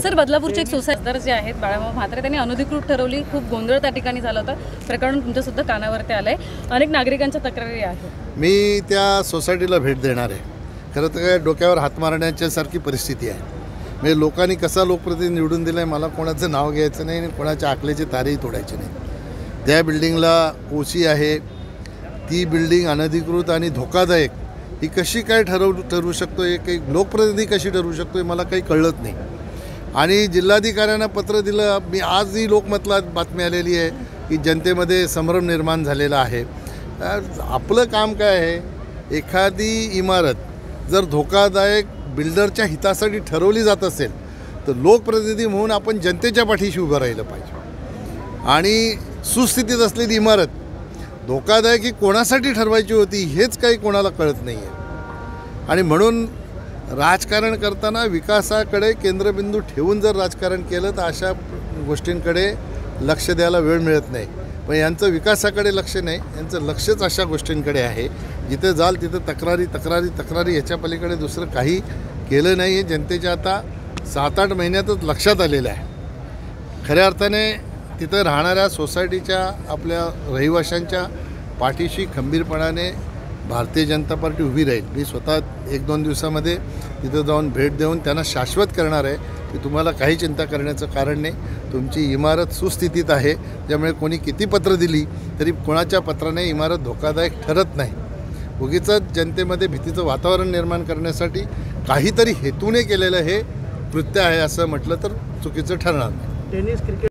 Sir, बदलापूरचे एक सोसायटीदार जे आहेत बाळामामा म्हात्रे, त्यांनी अनधिकृत ठरवली. खूप गोंधळ त्या ठिकाणी झाला होता. प्रकरण तुमच्या सुद्धा कानावरती आलंय. अनेक नागरिकांच्या तक्रारी आहेत. मी त्या सोसायटीला भेट देणार आहे. खरं तर काय डोक्यावर हात मारण्याच्यासारखी परिस्थिती आहे. म्हणजे लोकांनी कसा लोकप्रतिनिधी निवडून दिला आहे, मला कोणाचं नाव घ्यायचं नाही आणि कोणाच्या आकलेची तारेही तोडायची नाही. त्या बिल्डिंगला ओसी आहे. ती बिल्डिंग अनधिकृत आणि धोकादायक ही कशी काय ठरवू शकतो, एक लोकप्रतिनिधी कशी ठरवू शकतो, हे मला काही कळत नाही. आणि जिल्हाधिकाऱ्यांना पत्र दिलं. मी आजही लोकमतला बातमी आलेली आहे की जनतेमध्ये संभ्रम निर्माण झालेला आहे. आपलं काम काय आहे, एखादी इमारत जर धोकादायक बिल्डरच्या हितासाठी ठरवली जात असेल तर लोकप्रतिनिधी म्हणून आपण जनतेच्या पाठीशी उभं राहिलं पाहिजे. आणि सुस्थितीत असलेली इमारत धोकादायक ही कोणासाठी ठरवायची होती हेच काही कोणाला कळत नाही आहे. आणि म्हणून राजकारण करताना विकासाकडे केंद्रबिंदू ठेवून जर राजकारण केलं तर अशा गोष्टींकडे लक्ष द्यायला वेळ मिळत नाही. पण यांचं विकासाकडे लक्ष नाही, यांचं लक्षच अशा गोष्टींकडे आहे. जिथे जाल तिथे तक्रारी तक्रारी तक्रारी, ह्याच्या पलीकडे दुसरं काही केलं नाही. हे जनतेच्या आता 7-8 महिन्यातच लक्षात आलेलं आहे. खऱ्या अर्थाने तिथं राहणाऱ्या सोसायटीच्या आपल्या रहिवाशांच्या पाठीशी खंबीरपणाने भारतीय जनता पार्टी उभी राहील. मी स्वतः 1-2 दिवसामध्ये तिथं जाऊन भेट देऊन त्यांना शाश्वत करणार आहे की तुम्हाला काही चिंता करण्याचं कारण नाही. तुमची इमारत सुस्थितीत आहे, त्यामुळे कोणी किती पत्र दिली तरी कोणाच्या पत्राने इमारत धोकादायक ठरत नाही. उगीच जनतेमध्ये भीतीचं वातावरण निर्माण करण्यासाठी काहीतरी हेतूने केलेलं हे कृत्य आहे असं म्हटलं तर चुकीचं ठरणार नाही. Tennis cricket